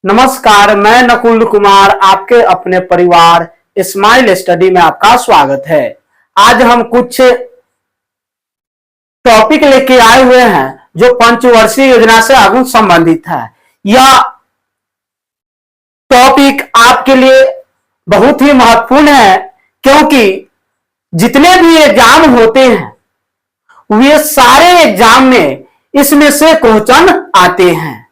नमस्कार, मैं नकुल कुमार आपके अपने परिवार स्माइल स्टडी में आपका स्वागत है। आज हम कुछ टॉपिक लेके आए हुए हैं जो पंचवर्षीय योजना से आगू संबंधित है। यह टॉपिक आपके लिए बहुत ही महत्वपूर्ण है क्योंकि जितने भी एग्जाम होते हैं वे सारे एग्जाम में इसमें से क्वेश्चन आते हैं।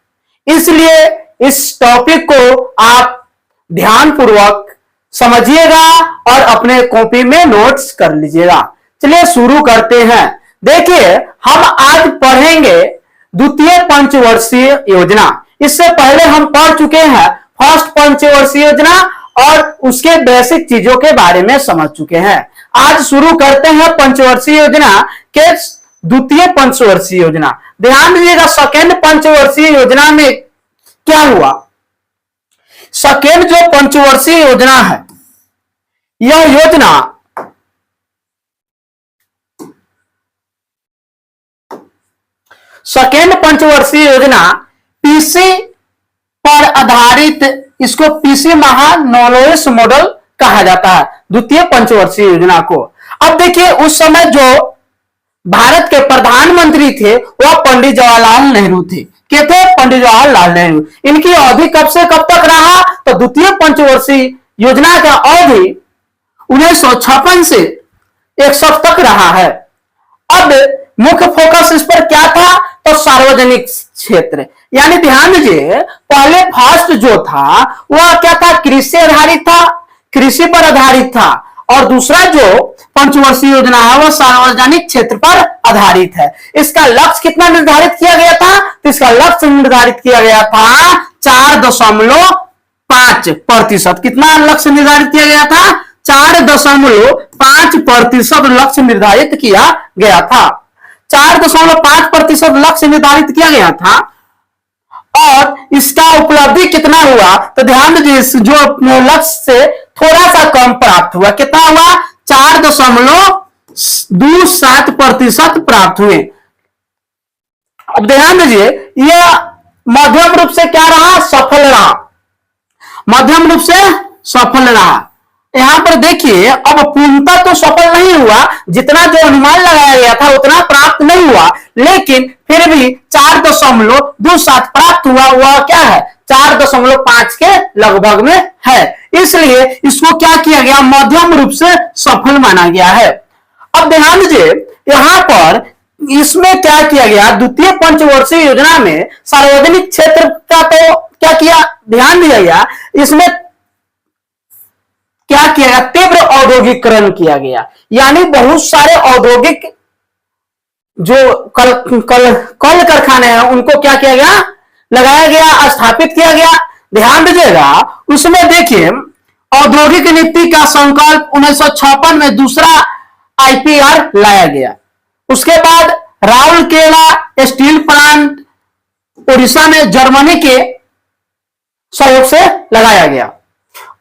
इसलिए इस टॉपिक को आप ध्यानपूर्वक समझिएगा और अपने कॉपी में नोट्स कर लीजिएगा। चलिए शुरू करते हैं। देखिए, हम आज पढ़ेंगे द्वितीय पंचवर्षीय योजना। इससे पहले हम पढ़ चुके हैं फर्स्ट पंचवर्षीय योजना और उसके बेसिक चीजों के बारे में समझ चुके हैं। आज शुरू करते हैं पंचवर्षीय योजना के द्वितीय पंचवर्षीय योजना। ध्यान दीजिएगा, सेकेंड पंचवर्षीय योजना में क्या हुआ। सेकेंड जो पंचवर्षीय योजना है, यह योजना सेकेंड पंचवर्षीय योजना पीसी पर आधारित, इसको पीसी महानोलोइस मॉडल कहा जाता है, द्वितीय पंचवर्षीय योजना को। अब देखिए, उस समय जो भारत के प्रधानमंत्री थे वह पंडित जवाहरलाल नेहरू थे। के थे? पंडित जवाहरलाल नेहरू। इनकी अवधि कब से कब तक रहा? तो द्वितीय पंचवर्षीय योजना का अवधि 1956 से 61 तक रहा है। अब मुख्य फोकस इस पर क्या था? तो सार्वजनिक क्षेत्र, यानी ध्यान दीजिए, पहले फर्स्ट जो था वह क्या था? कृषि आधारित था, कृषि पर आधारित था। और दूसरा जो पंचवर्षीय योजना है वह सार्वजनिक क्षेत्र पर आधारित है। इसका लक्ष्य कितना निर्धारित किया गया था? तो इसका लक्ष्य निर्धारित किया गया था 4.5%। कितना लक्ष्य निर्धारित किया गया था? 4.5% लक्ष्य निर्धारित किया गया था। 4.5% लक्ष्य निर्धारित किया गया था। और इसका उपलब्धि कितना हुआ? तो ध्यान दीजिए, जो लक्ष्य से थोड़ा सा कम प्राप्त हुआ। कितना हुआ? 4.27% प्राप्त हुए। अब ध्यान दीजिए, यह मध्यम रूप से क्या रहा? सफल रहा, मध्यम रूप से सफल रहा। यहां पर देखिए, अब पूर्णतः तो सफल नहीं हुआ, जितना जो अनुमान लगाया गया था उतना प्राप्त नहीं हुआ, लेकिन फिर भी 4.27 प्राप्त हुआ। वह क्या है? 4.5 के लगभग में है। इसलिए इसको क्या किया गया? मध्यम रूप से सफल माना गया है। अब ध्यान दीजिए, यहां पर इसमें क्या किया गया? द्वितीय पंचवर्षीय योजना में सार्वजनिक क्षेत्र का तो क्या किया? ध्यान दिया गया। इसमें क्या किया गया? तीव्र औद्योगिकरण किया गया, यानी बहुत सारे औद्योगिक जो कल कारखाने हैं उनको क्या किया गया? लगाया गया, स्थापित किया गया। ध्यान दीजिएगा, उसमें देखिए, औद्योगिक नीति का संकल्प 1956 में दूसरा आईपीआर लाया गया। उसके बाद राउरकेला स्टील प्लांट उड़ीसा में जर्मनी के सहयोग से लगाया गया।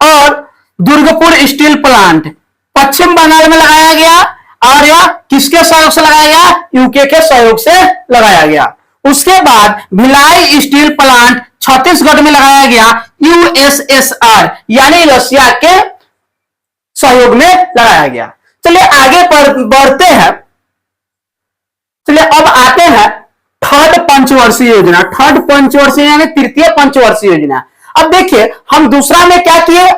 और दुर्गपुर स्टील प्लांट पश्चिम बंगाल में लगाया गया। और यह किसके सहयोग से लगाया गया? यूके के सहयोग से लगाया गया। उसके बाद भिलाई स्टील प्लांट छत्तीसगढ़ में लगाया गया, यूएसएसआर यानी रशिया के सहयोग में लगाया गया। चलिए आगे बढ़ते हैं। चलिए अब आते हैं थर्ड पंचवर्षीय योजना। थर्ड पंचवर्षीय यानी तृतीय पंचवर्षीय योजना। अब देखिए, हम दूसरा में क्या किए?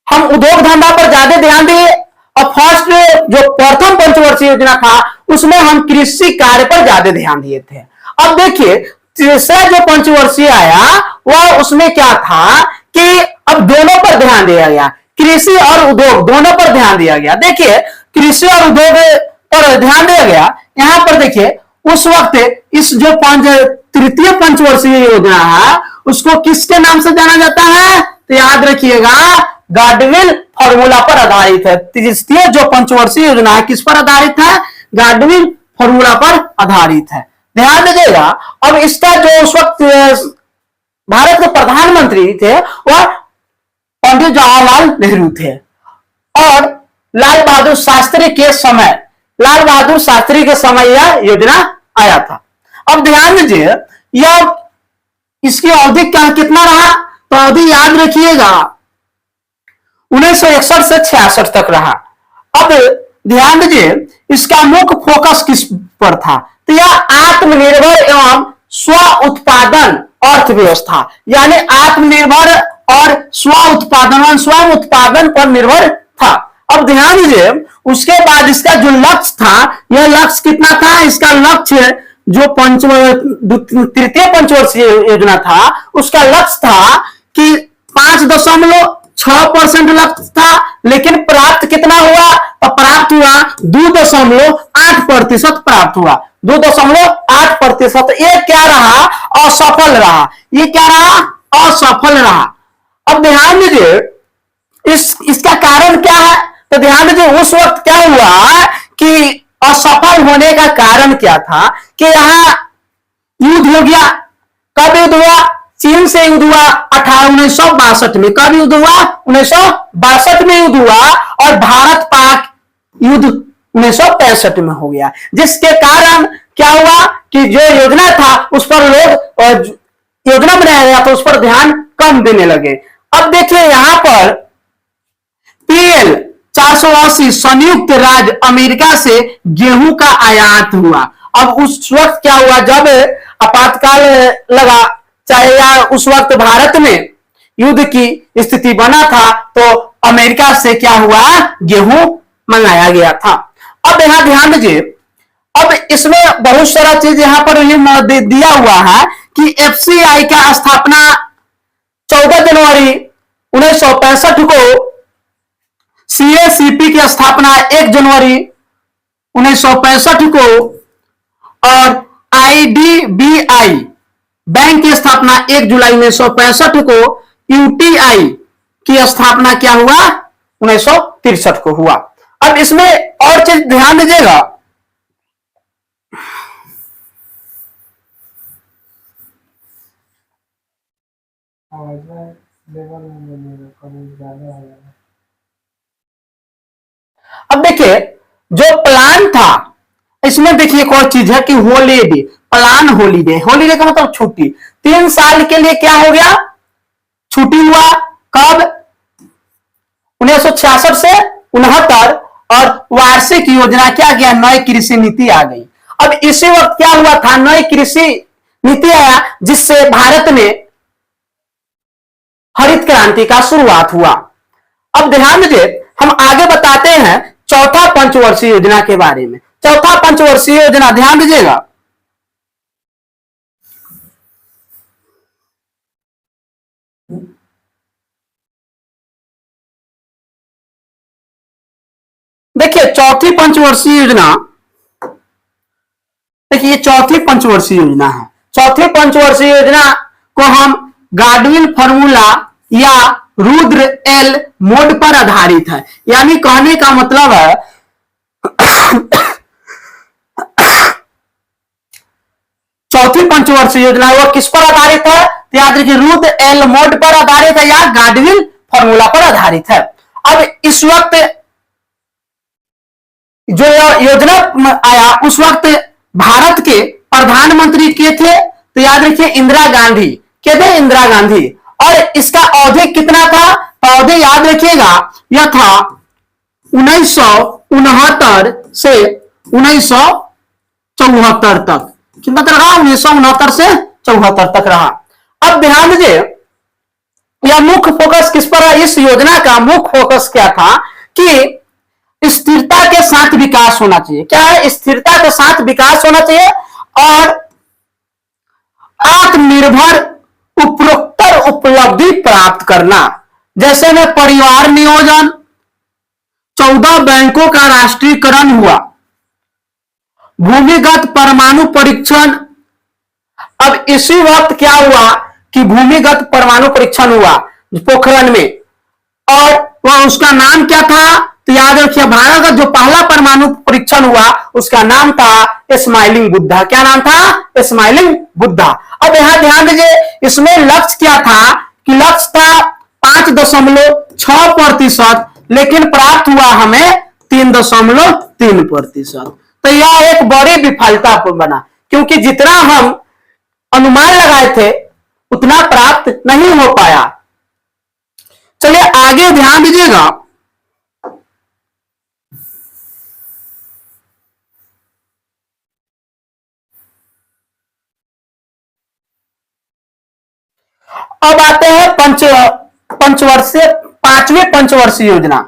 हम उद्योग धंधा पर ज्यादा ध्यान दिए। और फर्स्ट जो प्रथम पंचवर्षीय योजना था उसमें हम कृषि कार्य पर ज्यादा ध्यान दिए थे। अब देखिए, तीसरा जो पंचवर्षीय आया वह उसमें क्या था कि अब दोनों पर ध्यान दिया गया, कृषि और उद्योग दोनों पर ध्यान दिया गया। देखिए, कृषि और उद्योग पर ध्यान दिया गया। यहां पर देखिए, उस वक्त इस जो तृतीय पंचवर्षीय योजना है उसको किसके नाम से जाना जाता है? तो याद रखिएगा, गाडविल फॉर्मूला पर आधारित है। तृतीय जो पंचवर्षीय योजना है किस पर आधारित है? गाडविल फॉर्मूला पर आधारित है। ध्यान दीजिएगा। अब इसका जो उस वक्त भारत के प्रधानमंत्री थे वह पंडित जवाहरलाल नेहरू थे। और लाल बहादुर शास्त्री के समय यह योजना आया था। अब ध्यान दीजिए, यह इसकी अवधि क्या कितना रहा, तो अवधि याद रखिएगा 1961 से 66 तक रहा। अब ध्यान दीजिए इसका मुख्य फोकस किस पर था, तो यह आत्मनिर्भर एवं स्व उत्पादन अर्थव्यवस्था, यानी आत्मनिर्भर और स्व उत्पादन स्वयं उत्पादन पर निर्भर था। अब ध्यान दीजिए उसके बाद इसका जो लक्ष्य था, यह लक्ष्य कितना था, इसका लक्ष्य जो तृतीय पंचवर्षीय योजना था उसका लक्ष्य था कि 5.6% लक्ष्य था, लेकिन प्राप्त कितना हुआ, तो प्राप्त हुआ 2.8% प्राप्त हुआ, 2.8%। ये क्या रहा, असफल रहा, ये क्या रहा, असफल रहा। अब ध्यान दीजिए इसका कारण क्या है, तो ध्यान दीजिए उस वक्त क्या हुआ कि असफल होने का कारण क्या था कि यहां युद्ध हो गया। कब युद्ध हुआ, चीन से युद्ध हुआ 1962 में। कब युद्ध हुआ, 1962 में युद्ध हुआ, और भारत पाक युद्ध 1965 में हो गया, जिसके कारण क्या हुआ कि जो योजना था उस पर लोग योजना बनाया गया तो उस पर ध्यान कम देने लगे। अब देखिए यहां पर पीएल 480 संयुक्त राज्य अमेरिका से गेहूं का आयात हुआ। अब उस वक्त क्या हुआ, जब आपातकाल लगा, चाहे या उस वक्त भारत में युद्ध की स्थिति बना था, तो अमेरिका से क्या हुआ, गेहूं मंगाया गया था। अब यहां ध्यान दीजिए, अब इसमें बहुत सारा चीज यहां पर दिया हुआ है कि एफसीआई का स्थापना 14 जनवरी 1965 को, सीएसीपी की स्थापना 1 जनवरी 1965 को, और आईडीबीआई बैंक की स्थापना 1 जुलाई 1965 को, यूटीआई की स्थापना क्या हुआ, 1963 को हुआ। अब इसमें और चीज ध्यान दीजिएगा, अब देखिए जो प्लान था इसमें देखिए एक और चीज है कि हॉलीडे, प्लान हॉलीडे, हॉलीडे का मतलब छुट्टी। 3 साल के लिए क्या हो गया, छुट्टी हुआ। कब, 1966 से 69, और वार्षिक योजना क्या गया, नई कृषि नीति आ गई। अब इसी वक्त क्या हुआ था, नई कृषि नीति आया जिससे भारत में हरित क्रांति का शुरुआत हुआ। अब ध्यान दीजिए हम आगे बताते हैं चौथा पंचवर्षीय योजना के बारे में। चौथा पंचवर्षीय योजना ध्यान दीजिएगा, देखिए चौथी पंचवर्षीय योजना, देखिए चौथी पंचवर्षीय योजना है। चौथी पंचवर्षीय योजना को हम गाडविल फॉर्मूला या रुद्र एल मोड पर आधारित है, यानी कहने का मतलब है चौथी पंचवर्षीय योजना वो किस पर आधारित है, तो याद रखिए रुद्र एल मोड पर आधारित है या गाडविल फॉर्मूला पर आधारित है। अब इस वक्त जो योजना आया उस वक्त भारत के प्रधानमंत्री के थे, तो याद रखिए इंदिरा गांधी के थे, इंदिरा गांधी। और इसका अवधि कितना था, तो अवधि याद रखिएगा यह था 1969 से 1974 तक। कितना तक रहा, 1969 से 74 तक रहा। अब ध्यान दीजिए यह मुख्य फोकस किस पर है, इस योजना का मुख्य फोकस क्या था कि स्थिरता के साथ विकास होना चाहिए। क्या है, स्थिरता के साथ विकास होना चाहिए और आत्मनिर्भर उपरोक्तर उपलब्धि प्राप्त करना, जैसे में परिवार नियोजन, 14 बैंकों का राष्ट्रीयकरण हुआ, भूमिगत परमाणु परीक्षण। अब इसी वक्त क्या हुआ कि भूमिगत परमाणु परीक्षण हुआ पोखरण में, और वह उसका नाम क्या था, तो याद रखिए भारत का जो पहला परमाणु परीक्षण हुआ उसका नाम था स्माइलिंग बुद्धा। क्या नाम था, स्माइलिंग बुद्धा। अब यहां ध्यान दीजिए इसमें लक्ष्य क्या था कि लक्ष्य था 5.6%, लेकिन प्राप्त हुआ हमें 3.3%। तो यह एक बड़ी विफलता बना, क्योंकि जितना हम अनुमान लगाए थे उतना प्राप्त नहीं हो पाया। चलिए आगे ध्यान दीजिएगा। अब आते हैं पंचवर्षीय, पांचवी पंचवर्षीय योजना।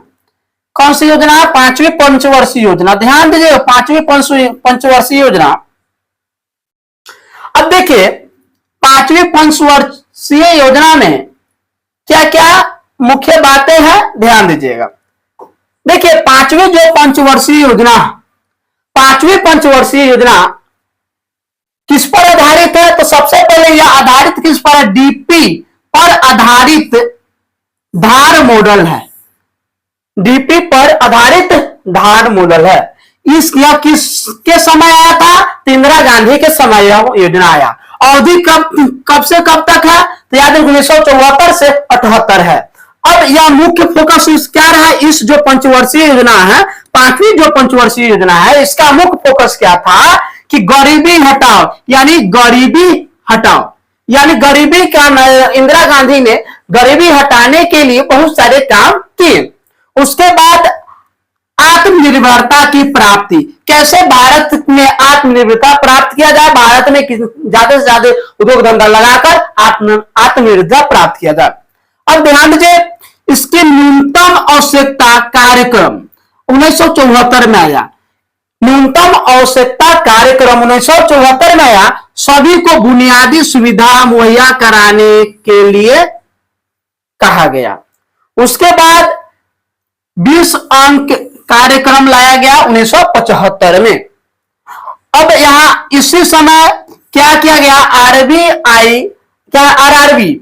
कौन सी योजना? पांचवी पंचवर्षीय योजना। ध्यान दीजिएगा, पांचवी पंचवर्षीय योजना। अब देखिए पांचवी पंचवर्षीय योजना में क्या क्या मुख्य बातें हैं, ध्यान दीजिएगा। देखिए पांचवी जो पंचवर्षीय योजना, पांचवी पंचवर्षीय योजना किस पर आधारित है? तो सबसे पहले यह आधारित किस पर है? डीपी पर आधारित धार मॉडल है। डीपी पर आधारित धार मॉडल है। इस यह किसके समय आया था? तो इंदिरा गांधी के समय यह योजना आया। अवधि कब से कब तक है? तो याद है 1974 से 78 है। अब यह मुख्य फोकस क्या रहा? इस जो पंचवर्षीय योजना है, पांचवी जो पंचवर्षीय योजना है, इसका मुख्य फोकस क्या था कि गरीबी हटाओ, यानी गरीबी हटाओ, यानी गरीबी का इंदिरा गांधी ने गरीबी हटाने के लिए बहुत सारे काम किए। उसके बाद आत्मनिर्भरता की प्राप्ति, कैसे भारत में आत्मनिर्भरता प्राप्त किया जाए, भारत में ज्यादा से ज्यादा उद्योग धंधा लगाकर आत्मनिर्भरता प्राप्त किया जाए। अब ध्यान दीजिए, इसके न्यूनतम आवश्यकता कार्यक्रम 1974 में आया। न्यूनतम आवश्यकता कार्यक्रम 1974 में आया, सभी को बुनियादी सुविधा मुहैया कराने के लिए कहा गया। उसके बाद 20 अंक कार्यक्रम लाया गया 1975 में। अब यहां इसी समय क्या किया गया? आरबीआई, क्या आरआरबी,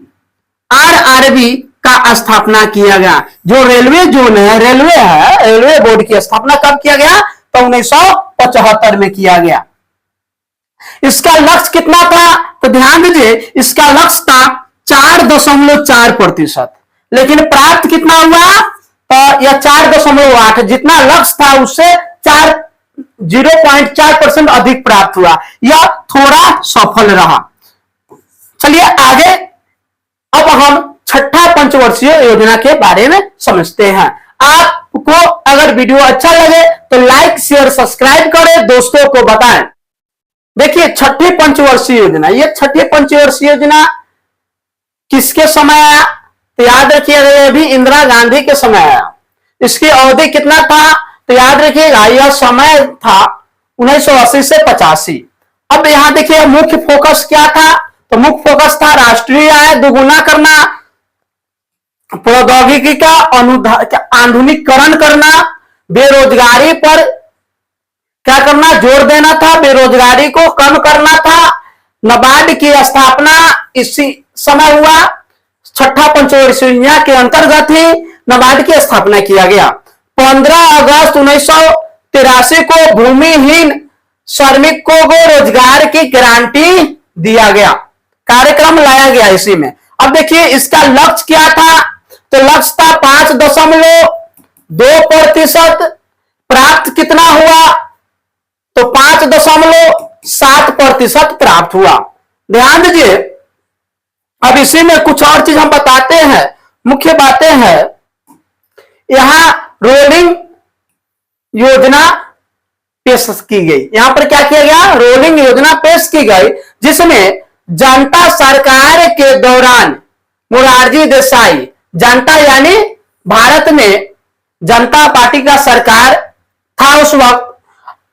आरआरबी का स्थापना किया गया। जो रेलवे जोन है, रेलवे है, रेलवे बोर्ड की स्थापना कब किया गया? तो 1975 में किया गया। इसका लक्ष्य कितना था? तो ध्यान दीजिए, इसका लक्ष्य था 4.4%, लेकिन प्राप्त कितना हुआ? तो यह 4.8, जितना लक्ष्य था उससे 0.4% अधिक प्राप्त हुआ। यह थोड़ा सफल रहा। चलिए आगे अब हम छठा पंचवर्षीय योजना के बारे में समझते हैं। आपको अगर वीडियो अच्छा लगे तो लाइक शेयर सब्सक्राइब करें, दोस्तों को बताएं। देखिए छठी पंचवर्षीय योजना, ये छठी पंचवर्षीय योजना किसके समय आया? तो याद रखिएगा अभी इंदिरा गांधी के समय आया। इसकी अवधि कितना था? तो याद रखिएगा यह समय था 1980 से 85। अब यहां देखिए मुख्य फोकस क्या था? तो मुख्य फोकस था राष्ट्रीय आय दोगुना करना, प्रौद्योगिकी का आधुनिकीकरण करना, बेरोजगारी पर क्या करना? जोर देना था, बेरोजगारी को कम करना था। नाबार्ड की स्थापना इसी समय हुआ। छठा पंचवर्षीय योजना के अंतर्गत ही नाबार्ड की स्थापना किया गया। 15 अगस्त 1983 को भूमिहीन श्रमिकों को रोजगार की गारंटी दिया गया, कार्यक्रम लाया गया इसी में। अब देखिए इसका लक्ष्य क्या था? तो लक्ष्य था 5.2%। प्राप्त कितना हुआ? तो 5.7% प्राप्त हुआ। ध्यान दीजिए, अब इसी में कुछ और चीज हम बताते हैं, मुख्य बातें हैं। यहां रोलिंग योजना पेश की गई। यहां पर क्या किया गया? रोलिंग योजना पेश की गई, जिसमें जनता सरकार के दौरान मोरारजी देसाई, जनता यानी भारत में जनता पार्टी का सरकार था उस वक्त,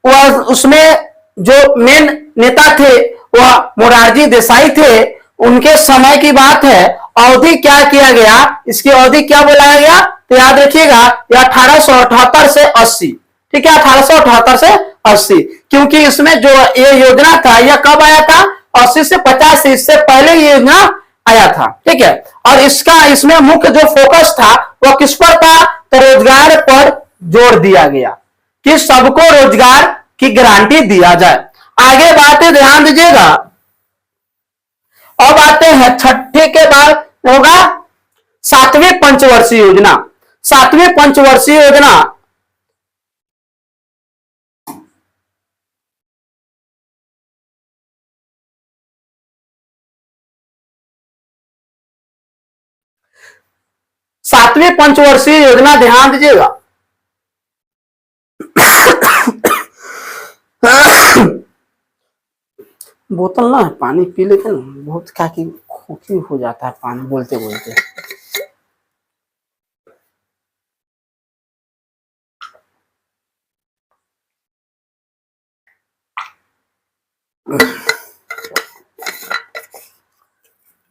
वह उसमें जो मेन नेता थे वह मोरारजी देसाई थे। उनके समय की बात है। अवधि क्या किया गया? इसकी अवधि क्या बुलाया गया? तो याद रखिएगा यह 1878 से 80। ठीक है, 1878 से 80, क्योंकि इसमें जो ये योजना था यह कब आया था? 80 से 50, इससे पहले ये योजना आया था। ठीक है, और इसका इसमें मुख्य जो फोकस था वह किस पर था? तो रोजगार पर जोर दिया गया कि सबको रोजगार की गारंटी दिया जाए। आगे बातें ध्यान दीजिएगा। अब आते हैं छठे के बाद होगा सातवीं पंचवर्षीय योजना। सातवीं पंचवर्षीय योजना सातवीं पंचवर्षीय योजना, ध्यान दीजिएगा। बोतल ना पानी पी लेते ना, बहुत क्या कि खोखी हो जाता है पानी बोलते बोलते।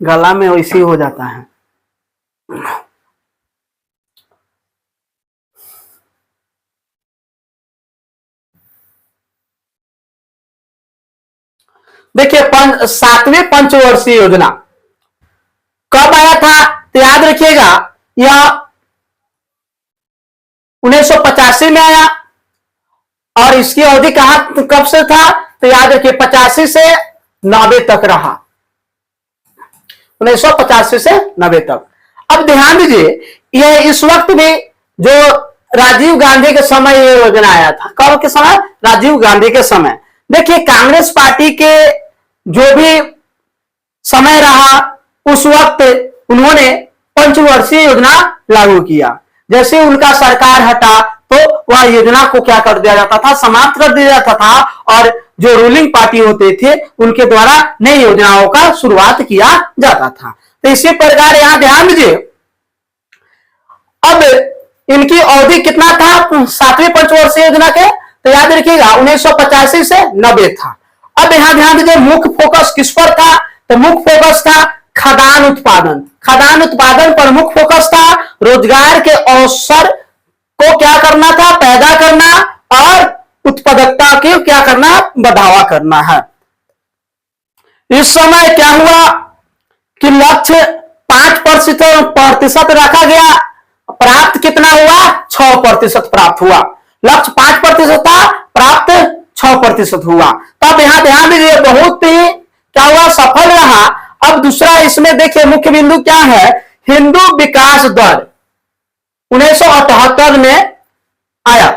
गला में वैसे हो जाता है। देखिए सातवीं पंचवर्षीय योजना कब आया था, तो याद रखिएगा यह 1985 में आया। और इसकी अवधि कहां कब से था, तो याद रखिए 85 से 90 तक रहा, 1985 से 90 तक। अब ध्यान दीजिए, यह इस वक्त भी जो राजीव गांधी के समय ये योजना आया था। कब के समय, राजीव गांधी के समय। देखिए कांग्रेस पार्टी के जो भी समय रहा उस वक्त उन्होंने पंचवर्षीय योजना लागू किया। जैसे उनका सरकार हटा तो वह योजना को क्या कर दिया जाता था, समाप्त कर दिया जाता था, और जो रूलिंग पार्टी होते थे उनके द्वारा नई योजनाओं का शुरुआत किया जाता था। तो इसी प्रकार यहां ध्यान दीजिए, अब इनकी अवधि कितना था सातवीं पंचवर्षीय योजना के, तो याद रखिएगा 1985 से 90 था। अब यहां ध्यान दीजिए मुख्य फोकस किस पर था, तो मुख्य फोकस था खाद्यान्न उत्पादन। खाद्यान्न उत्पादन पर मुख्य फोकस था, रोजगार के अवसर को क्या करना था, पैदा करना, और उत्पादकता को क्या करना, बढ़ावा करना है। इस समय क्या हुआ कि लक्ष्य 5% रखा गया, प्राप्त कितना हुआ, 6% प्राप्त हुआ। लक्ष्य 5% था, प्राप्त 6% हुआ। तब यहां ध्यान दीजिए बहुत ही क्या हुआ, सफल रहा। अब दूसरा इसमें देखिए मुख्य बिंदु क्या है, हिंदू विकास दर 1978 में आया,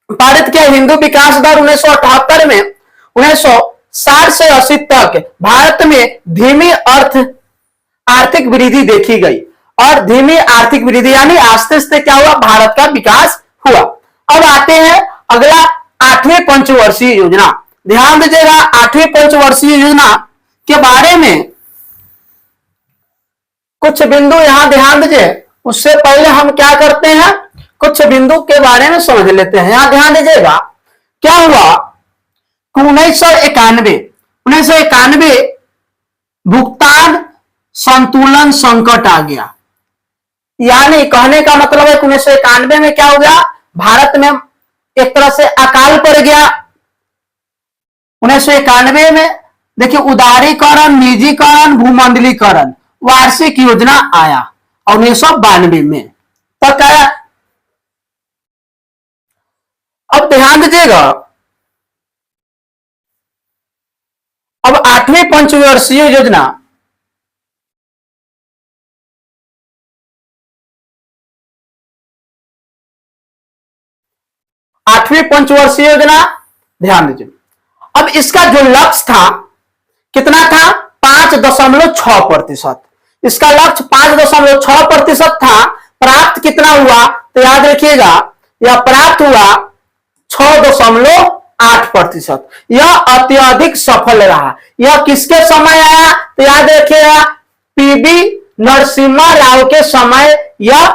पारित किया हिंदू विकास दर 1978 में। 1960 से 80 तक भारत में धीमी आर्थिक वृद्धि देखी गई, और धीमी आर्थिक वृद्धि यानी आस्ते आस्ते क्या हुआ, भारत का विकास हुआ। अब आते हैं अगला आठवीं पंचवर्षीय योजना। ध्यान दीजिएगा, आठवीं पंचवर्षीय योजना के बारे में कुछ बिंदु यहां ध्यान दीजिए। उससे पहले हम क्या करते हैं, कुछ बिंदु के बारे में समझ लेते हैं। यहां ध्यान दीजिएगा क्या हुआ कि 1991 भुगतान संतुलन संकट आ गया। यानी कहने का मतलब है कि 1991 में क्या हो गया, भारत में एक तरह से अकाल पड़ गया। 1991 में देखिए उदारीकरण, निजीकरण, भूमंडलीकरण वार्षिक योजना आया, और 1992 में तक आया। अब ध्यान दीजिएगा, अब आठवीं पंचवर्षीय योजना ध्यान दीजिए। अब इसका जो लक्ष्य था कितना था, 5.6%। इसका लक्ष्य 5.6% था। प्राप्त कितना हुआ, तो याद रखिएगा यह प्राप्त हुआ 6.8%। यह अत्यधिक सफल रहा। यह किसके समय आया, तो याद रखिएगा पीवी नरसिम्हा राव के समय यह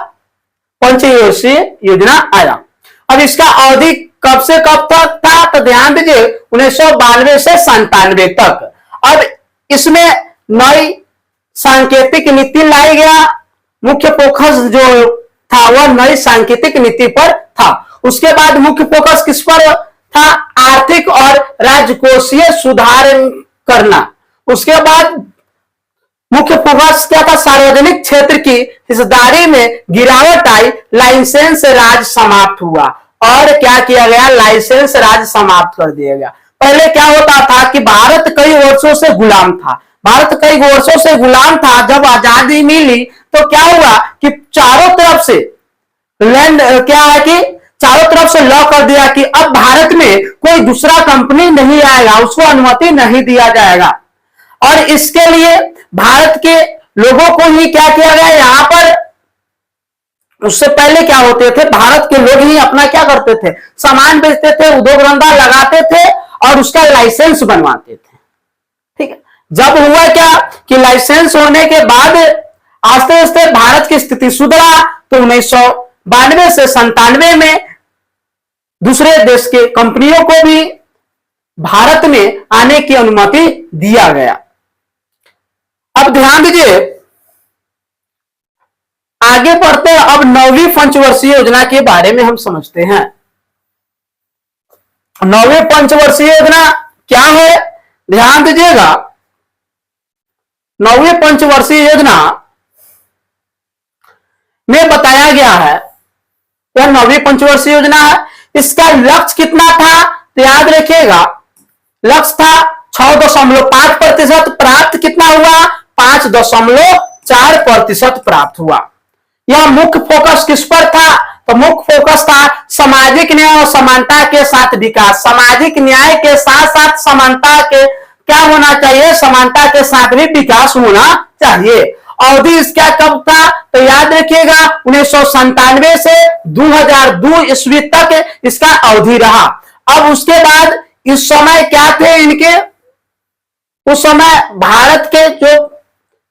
पंचवर्षीय योजना आया। अब इसका अवधि कब से कब तक था, तो ध्यान दीजिए 1992 से 97 तक। अब इसमें नई सांकेतिक नीति लाई गया। मुख्य फोकस जो था वह नई सांकेतिक नीति पर था। उसके बाद मुख्य फोकस किस पर था, आर्थिक और राजकोषीय सुधार करना। उसके बाद मुख्य फोकस क्या था, सार्वजनिक क्षेत्र की हिस्सेदारी में गिरावट आई, लाइसेंस राज समाप्त हुआ। और क्या किया गया, लाइसेंस राज समाप्त कर दिया गया। पहले क्या होता था कि भारत कई वर्षों से गुलाम था। भारत कई वर्षों से गुलाम था। जब आजादी मिली तो क्या हुआ कि चारों तरफ से लैंड क्या है कि चारों तरफ से लॉ कर दिया कि अब भारत में कोई दूसरा कंपनी नहीं आएगा, उसको अनुमति नहीं दिया जाएगा। और इसके लिए भारत के लोगों को ही क्या किया गया, यहां पर उससे पहले क्या होते थे, भारत के लोग ही अपना क्या करते थे, सामान बेचते थे, उद्योग धंधा लगाते थे और उसका लाइसेंस बनवाते थे। ठीक है, जब हुआ क्या कि लाइसेंस होने के बाद आस्ते आस्ते भारत की स्थिति सुधरा, तो 1992 से 97 में दूसरे देश के कंपनियों को भी भारत में आने की अनुमति दिया गया। अब ध्यान दीजिए, आगे बढ़ते हैं, अब 9वीं पंचवर्षीय योजना के बारे में हम समझते हैं। 9वीं पंचवर्षीय योजना क्या है, ध्यान दीजिएगा। 9वीं पंचवर्षीय योजना में बताया गया है, यह 9वीं पंचवर्षीय योजना है। इसका लक्ष्य कितना था, तो याद रखिएगा, लक्ष्य था 6.5%, प्राप्त कितना हुआ, 5.4% प्राप्त हुआ। यह मुख्य फोकस किस पर था, तो मुख्य फोकस था सामाजिक न्याय और समानता के साथ विकास। सामाजिक न्याय के साथ साथ समानता के क्या होना चाहिए, समानता के साथ भी विकास होना चाहिए। अवधि इसका कब था, तो याद रखिएगा 1997 से 2002 ईस्वी तक इसका अवधि रहा। अब उसके बाद इस समय क्या थे इनके, उस समय भारत के जो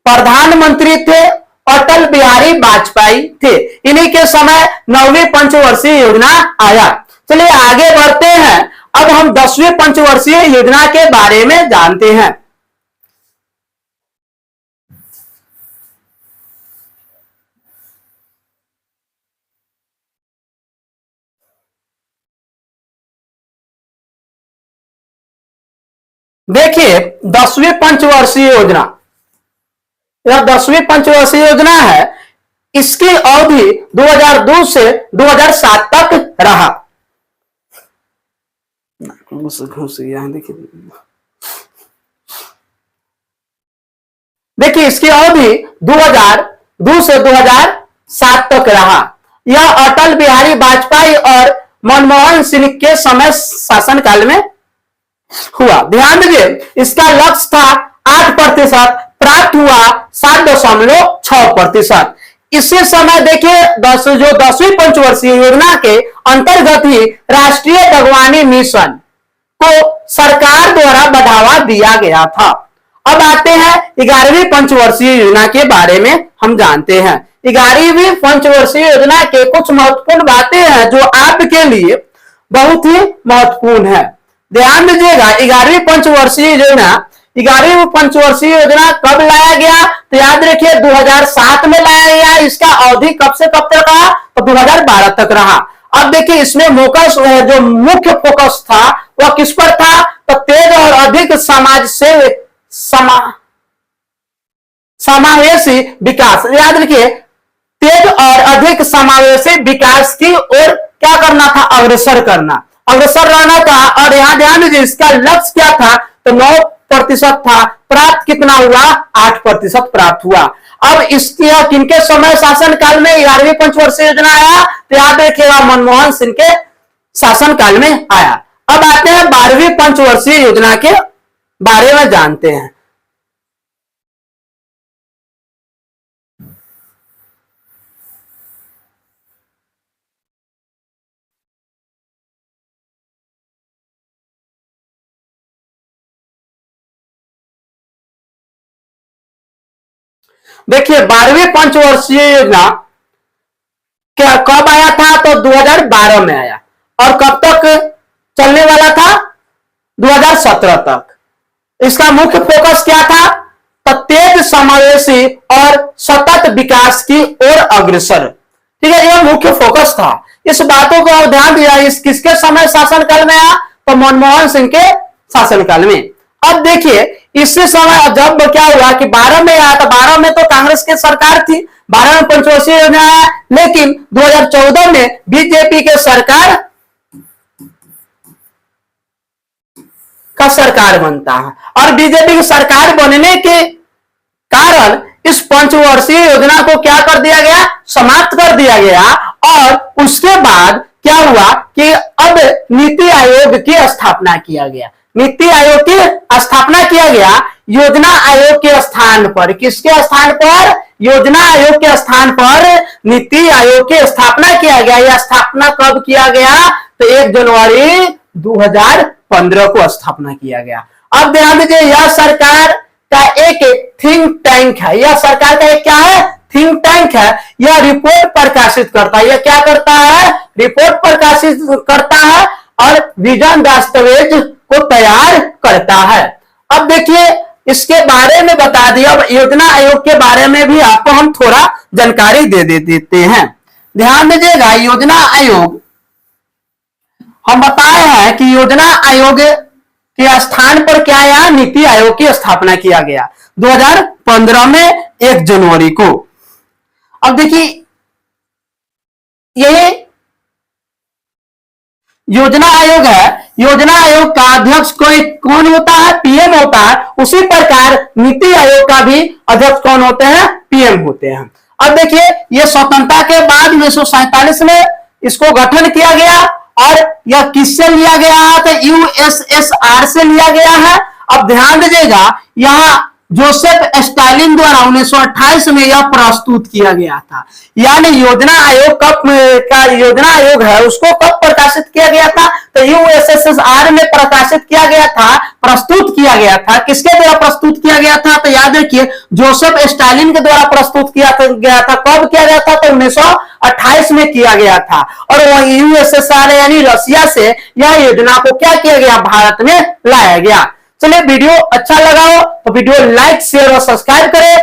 प्रधानमंत्री थे अटल बिहारी वाजपेयी थे, इन्हीं के समय 9वीं पंचवर्षीय योजना आया। चलिए आगे बढ़ते हैं, अब हम 10वीं पंचवर्षीय योजना के बारे में जानते हैं। देखिए 10वीं पंचवर्षीय योजना, यह 10वीं पंचवर्षीय योजना है। इसकी अवधि 2002 से 2007 तक रहा। देखिए इसकी अवधि 2002 से 2007 तक रहा। यह अटल बिहारी वाजपेयी और मनमोहन सिंह के समय शासनकाल में हुआ। ध्यान दीजिए, इसका लक्ष्य था 8%, प्राप्त हुआ 7.6%। इसी समय देखिए जो 10वीं पंचवर्षीय योजना के अंतर्गत ही राष्ट्रीय बागवानी मिशन को सरकार द्वारा बढ़ावा दिया गया था। अब आते हैं 11वीं पंचवर्षीय योजना के बारे में हम जानते हैं। 11वीं पंचवर्षीय योजना के कुछ महत्वपूर्ण बातें हैं जो आपके लिए बहुत ही महत्वपूर्ण है। ध्यान दीजिएगा, 11वीं पंचवर्षीय योजना, 11वीं पंचवर्षीय योजना कब लाया गया, तो याद रखिए 2007 में लाया गया। इसका अवधि कब से कब तक रहा, तो 2012 तक रहा। अब देखिए इसमें जो मुख्य फोकस था वह किस पर था, तो तेज और अधिक समाज से समावेशी विकास। याद रखिए तेज और अधिक समावेशी विकास की ओर क्या करना था, अग्रसर करना, अग्रसर रहना था। और यहां ध्यान दीजिए इसका लक्ष्य क्या था, तो 9% था, प्राप्त कितना हुआ, 8% प्राप्त हुआ। अब इसके किनके समय शासनकाल में 11वीं पंचवर्षीय योजना आया, तो याद रखिएगा मनमोहन सिंह के शासनकाल में आया। अब आते हैं 12वीं पंचवर्षीय योजना के बारे में जानते हैं। देखिए 12वीं पंचवर्षीय योजना क्या कब आया था, तो 2012 में आया और कब तक चलने वाला था, 2017 तक। इसका मुख्य फोकस क्या था, तो तेज समावेशी और सतत विकास की ओर अग्रसर। ठीक है, यह मुख्य फोकस था। इस बातों को ध्यान दिया, इस किसके समय शासनकाल में आया, तो मनमोहन सिंह के शासनकाल में। अब देखिए इसी समय जब क्या हुआ कि 12 में आया, तो 12 में तो कांग्रेस की सरकार थी, 12 में पंचवर्षीय योजना आया, लेकिन 2014 में बीजेपी के सरकार का सरकार बनता है। और बीजेपी की सरकार बनने के कारण इस पंचवर्षीय योजना को क्या कर दिया गया, समाप्त कर दिया गया। और उसके बाद क्या हुआ कि अब नीति आयोग की स्थापना किया गया। नीति आयोग की स्थापना किया गया योजना आयोग के स्थान पर। किसके स्थान पर, योजना आयोग के स्थान पर नीति आयोग की स्थापना किया गया। यह स्थापना कब किया गया? तो 1 जनवरी 2015 को स्थापना किया गया। अब ध्यान दीजिए, यह सरकार का एक थिंक टैंक है। यह सरकार का एक क्या है? थिंक टैंक है। यह रिपोर्ट प्रकाशित करता है। यह क्या करता है? रिपोर्ट प्रकाशित करता है और विजन दस्तावेज को तैयार करता है। अब देखिए, इसके बारे में बता दिया। अब योजना आयोग के बारे में भी आपको हम थोड़ा जानकारी दे देते हैं। ध्यान दीजिएगा, योजना आयोग हम बताए हैं कि योजना आयोग के स्थान पर क्या है? नीति आयोग की स्थापना किया गया 2015 में 1 जनवरी को। अब देखिए, ये योजना आयोग है। योजना आयोग का अध्यक्ष कोई कौन होता है? पीएम होता है। उसी प्रकार नीति आयोग का भी अध्यक्ष कौन होते हैं? पीएम होते हैं। अब देखिए, ये स्वतंत्रता के बाद 1947 में इसको गठन किया गया और यह किससे लिया गया है? तो यूएसएसआर से लिया गया है। अब ध्यान दीजिएगा, यहां जोसेफ स्टालिन द्वारा 1928 में यह प्रस्तुत किया गया था। यानी योजना आयोग योजना आयोग है, उसको कब प्रकाशित किया गया था? तो यूएसएसआर में प्रकाशित किया गया था, प्रस्तुत किया गया था। किसके द्वारा प्रस्तुत किया गया था? तो याद रखिए, जोसेफ स्टालिन के द्वारा प्रस्तुत किया गया था। कब किया गया था? तो 1928 में किया गया था। और वह यूएसएसआर यानी रसिया से यह योजना को क्या किया गया? भारत में लाया गया। चलिए, वीडियो अच्छा लगा हो तो वीडियो लाइक, शेयर और सब्सक्राइब करें।